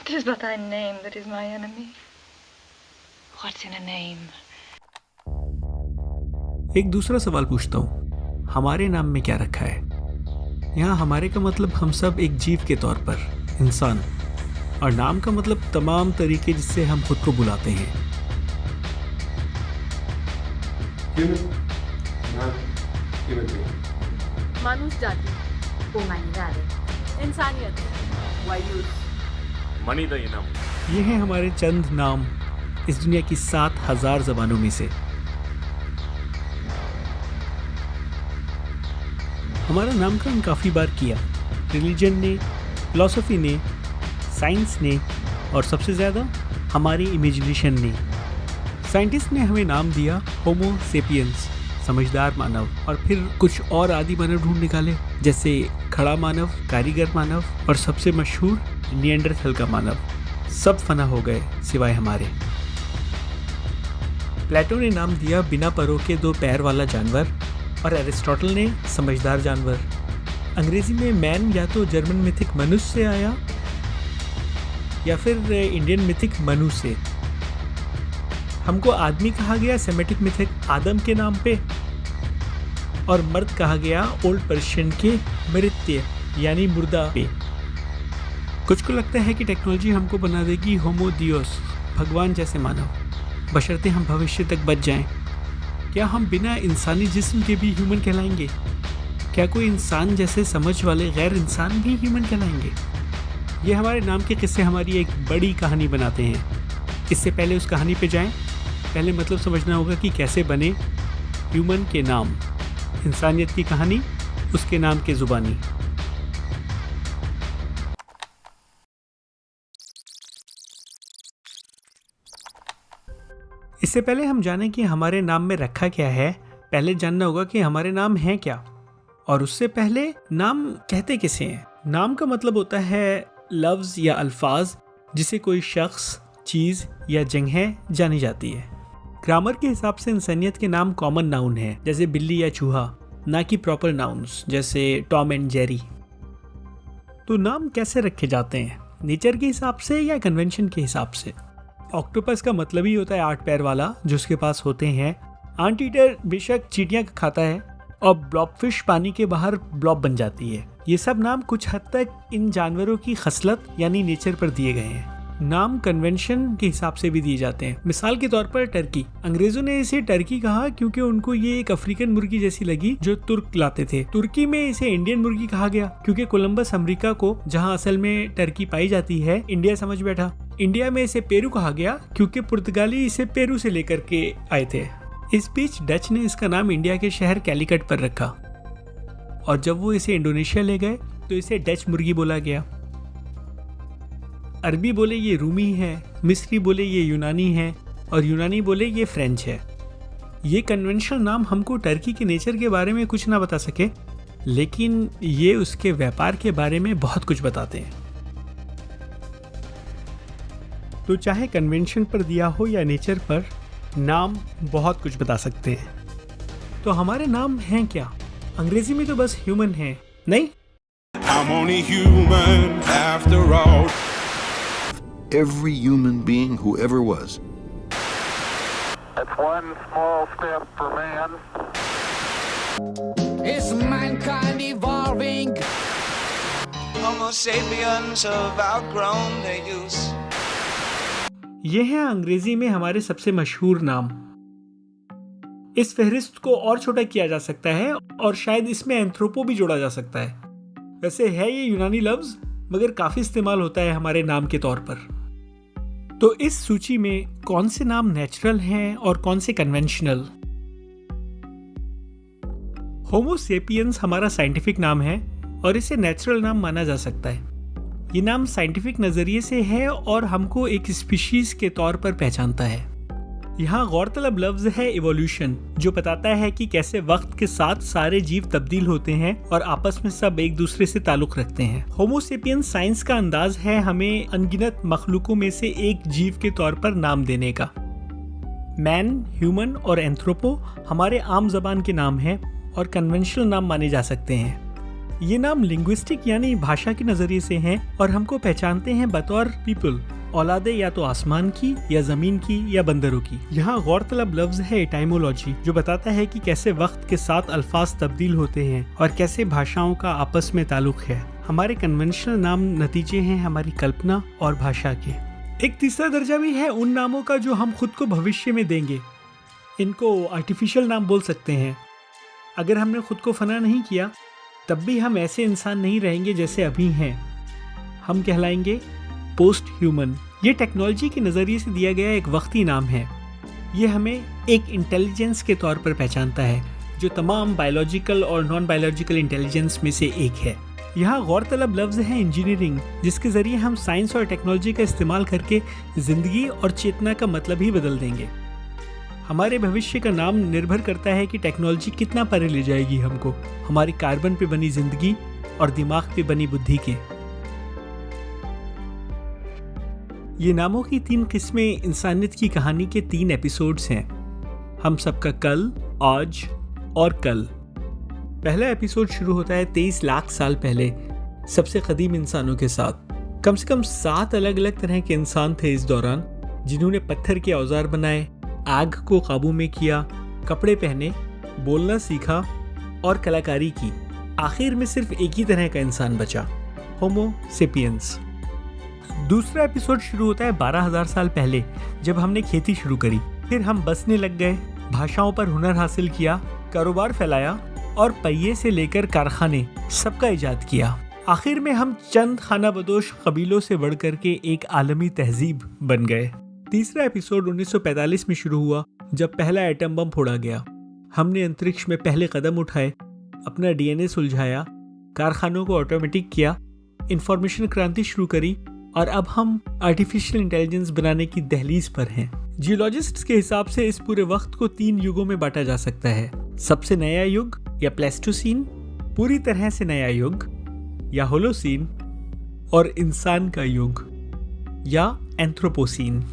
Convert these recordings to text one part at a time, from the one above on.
It is but thy name that is my enemy. What's in a name? एक दूसरा सवाल पूछता हूँ, हमारे नाम में क्या रखा है? यहाँ हमारे का मतलब हम सब एक जीव के तौर पर, इंसान, और नाम का मतलब तमाम तरीके जिससे हम खुद को बुलाते हैं। मानुष जाति, humanidad, इंसानियत, वायुस, मनीदा इनाम। ये हैं हमारे चंद नाम इस दुनिया की 7,000 ज़बानों में से। हमारा नामकरण काफ़ी बार किया, रिलीजन ने, फिलॉसफी ने, साइंस ने और सबसे ज़्यादा हमारी इमेजिनेशन ने। साइंटिस्ट ने हमें नाम दिया होमो सेपियंस, समझदार मानव, और फिर कुछ और आदि मानव ढूंढ निकाले, जैसे खड़ा मानव, कारीगर मानव और सबसे मशहूर निएंडरथल का मानव। सब फना हो गए सिवाय हमारे। प्लेटो ने नाम दिया बिना परों के 2 पैर वाला जानवर, और एरिस्टोटल ने समझदार जानवर। अंग्रेजी में मैन या तो जर्मन मिथिक मनुष्य से आया या फिर इंडियन मिथिक मनु से। हमको आदमी कहा गया सेमेटिक मिथिक आदम के नाम पे, और मर्द कहा गया ओल्ड पर्शियन के मृत्य यानी मुर्दा पे। कुछ को लगता है कि टेक्नोलॉजी हमको बना देगी होमो दियोस, भगवान जैसे मानव, बशर्ते हम भविष्य तक बच जाएं। क्या हम बिना इंसानी जिस्म के भी ह्यूमन कहलाएंगे? क्या कोई इंसान जैसे समझ वाले गैर इंसान भी ह्यूमन कहलाएंगे? ये हमारे नाम के किस्से हमारी एक बड़ी कहानी बनाते हैं। इससे पहले उस कहानी पे जाएं, पहले मतलब समझना होगा कि कैसे बने ह्यूमन के नाम। इंसानियत की कहानी, उसके नाम के ज़ुबानी। इससे पहले हम जानें कि हमारे नाम में रखा क्या है, पहले जानना होगा कि हमारे नाम हैं क्या। और उससे पहले नाम कहते किसे हैं? नाम का मतलब होता है लफ्ज़ या अल्फाज जिसे कोई शख्स, चीज़ या जगह जानी जाती है। ग्रामर के हिसाब से इंसानियत के नाम कॉमन नाउन है, जैसे बिल्ली या चूहा, ना कि प्रॉपर नाउन्स जैसे टॉम एंड जेरी। तो नाम कैसे रखे जाते हैं? नेचर के हिसाब से या कन्वेंशन के हिसाब से? ऑक्टोपस का मतलब ही होता है 8 पैर वाला जो उसके पास होते हैं। आंट ईटर बेशक चींटियां खाता है, और ब्लॉबफिश पानी के बाहर ब्लॉब बन जाती है। ये सब नाम कुछ हद तक इन जानवरों की खसलत यानी नेचर पर दिए गए हैं। नाम कन्वेंशन के हिसाब से भी दिए जाते हैं। मिसाल के तौर पर टर्की, अंग्रेजों ने इसे टर्की कहा क्योंकि उनको ये एक अफ्रीकन मुर्गी जैसी लगी जो तुर्क लाते थे। तुर्की में इसे इंडियन मुर्गी कहा गया क्योंकि कोलंबस अमेरिका को, जहां असल में टर्की पाई जाती है, इंडिया समझ बैठा। इंडिया में इसे पेरू कहा गया क्योंकि पुर्तगाली इसे पेरू से लेकर के आए थे। इस बीच डच ने इसका नाम इंडिया के शहर कैलिकट पर रखा, और जब वो इसे इंडोनेशिया ले गए तो इसे डच मुर्गी बोला गया। अरबी बोले ये रूमी है, मिस्री बोले ये यूनानी है, और यूनानी बोले ये फ्रेंच है। ये कन्वेंशनल नाम हमको टर्की के नेचर के बारे में कुछ ना बता सके, लेकिन ये उसके व्यापार के बारे में बहुत कुछ बताते हैं। तो चाहे कन्वेंशन पर दिया हो या नेचर पर, नाम बहुत कुछ बता सकते हैं। तो हमारे नाम हैं क्या? अंग्रेजी में तो बस ह्यूमन है, नहीं? I'm only human after all. Every human being who ever was. It's one small step for man. Is mankind evolving? Homo sapiens have outgrown their use. ये हैं अंग्रेजी में हमारे सबसे मशहूर नाम। इस फहरिस्त को और छोटा किया जा सकता है, और शायद इसमें एंथ्रोपो भी जोड़ा जा सकता है। वैसे है ये यूनानी लफ्ज, मगर काफी इस्तेमाल होता है हमारे नाम के तौर पर। तो इस सूची में कौन से नाम नेचुरल हैं और कौन से कन्वेंशनल? होमो सेपियंस हमारा साइंटिफिक नाम है और इसे नेचुरल नाम माना जा सकता है। ये नाम साइंटिफिक नजरिए से है और हमको एक स्पीशीज के तौर पर पहचानता है। यहाँ गौरतलब लफ्ज है इवोल्यूशन, जो बताता है कि कैसे वक्त के साथ सारे जीव तब्दील होते हैं और आपस में सब एक दूसरे से ताल्लुक रखते हैं। होमो सेपियंस साइंस का अंदाज है हमें अनगिनत मखलूकों में से एक जीव के तौर पर नाम देने का। मैन, ह्यूमन और एंथ्रोपो हमारे आम जबान के नाम हैं और कन्वेंशनल नाम माने जा सकते हैं। ये नाम लिंग्विस्टिक यानी भाषा के नजरिए से हैं और हमको पहचानते हैं बतौर पीपल, औलादे या तो आसमान की या जमीन की या बंदरों की। यहाँ गौरतलब लफ्ज है एटाइमोलॉजी, जो बताता है कि कैसे वक्त के साथ अल्फाज तब्दील होते हैं और कैसे भाषाओं का आपस में ताल्लुक है। हमारे कन्वेंशनल नाम नतीजे हैं हमारी कल्पना और भाषा के। एक तीसरा दर्जा भी है उन नामों का जो हम खुद को भविष्य में देंगे। इनको आर्टिफिशियल नाम बोल सकते हैं। अगर हमने खुद को फना नहीं किया तब भी हम ऐसे इंसान नहीं रहेंगे जैसे अभी हैं। हम कहलाएंगे पोस्ट ह्यूमन। ये टेक्नोलॉजी के नज़रिए से दिया गया एक वक्ती नाम है। ये हमें एक इंटेलिजेंस के तौर पर पहचानता है जो तमाम बायोलॉजिकल और नॉन बायोलॉजिकल इंटेलिजेंस में से एक है। यहाँ गौरतलब लफ्ज़ है इंजीनियरिंग, जिसके ज़रिए हम साइंस और टेक्नोलॉजी का इस्तेमाल करके ज़िंदगी और चेतना का मतलब ही बदल देंगे। हमारे भविष्य का नाम निर्भर करता है कि टेक्नोलॉजी कितना परे ले जाएगी हमको हमारी कार्बन पे बनी जिंदगी और दिमाग पे बनी बुद्धि के। ये नामों की 3 किस्में इंसानियत की कहानी के 3 एपिसोड्स हैं। हम सबका कल, आज और कल। पहला एपिसोड शुरू होता है 23 लाख साल पहले सबसे कदीम इंसानों के साथ। कम से कम 7 अलग अलग तरह के इंसान थे इस दौरान, जिन्होंने पत्थर के औजार बनाए, आग को काबू में किया, कपड़े पहने, बोलना सीखा और कलाकारी की। आखिर में सिर्फ एक ही तरह का इंसान बचा, होमो सेपियंस। दूसरा एपिसोड शुरू होता है 12,000 साल पहले, जब हमने खेती शुरू करी। फिर हम बसने लग गए, भाषाओं पर हुनर हासिल किया, कारोबार फैलाया और पहिए से लेकर कारखाने सबका इजाद किया। आखिर में हम चंद खाना बदोश कबीलों से बढ़कर के एक आलमी तहजीब बन गए। तीसरा एपिसोड 1945 में शुरू हुआ, जब पहला एटम बम फोड़ा गया। हमने अंतरिक्ष में पहले कदम उठाए, अपना डीएनए सुलझाया, कारखानों को ऑटोमेटिक किया, इंफॉर्मेशन क्रांति शुरू करी और अब हम आर्टिफिशियल इंटेलिजेंस बनाने की दहलीज पर हैं। जियोलॉजिस्ट्स के हिसाब से इस पूरे वक्त को 3 युगों में बांटा जा सकता है। सबसे नया युग या प्लेस्टोसीन, पूरी तरह से नया युग या होलोसीन, और इंसान का युग या एंथ्रोपोसीन।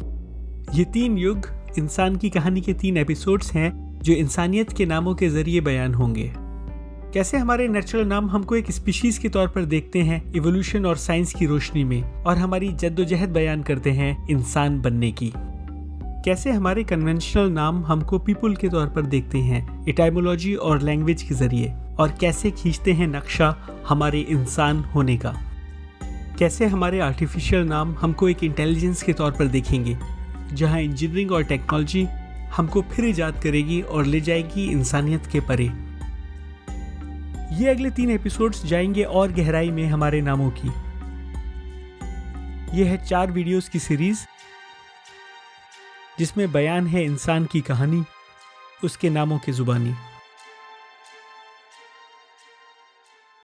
ये 3 युग इंसान की कहानी के 3 एपिसोड्स हैं जो इंसानियत के नामों के जरिए बयान होंगे। कैसे हमारे नेचुरल नाम हमको एक स्पीशीज के तौर पर देखते हैं इवोल्यूशन और साइंस की रोशनी में, और हमारी जद्दोजहद बयान करते हैं इंसान बनने की। कैसे हमारे कन्वेंशनल नाम हमको पीपल के तौर पर देखते हैं एटाइमोलॉजी और लैंग्वेज के जरिए, और कैसे खींचते हैं नक्शा हमारे इंसान होने का। कैसे हमारे आर्टिफिशियल नाम हमको एक इंटेलिजेंस के तौर पर देखेंगे, जहां इंजीनियरिंग और टेक्नोलॉजी हमको फिर इजाद करेगी और ले जाएगी इंसानियत के परे। ये अगले 3 एपिसोड्स जाएंगे और गहराई में हमारे नामों की। ये है 4 वीडियोस की सीरीज, जिसमें बयान है इंसान की कहानी उसके नामों की जुबानी।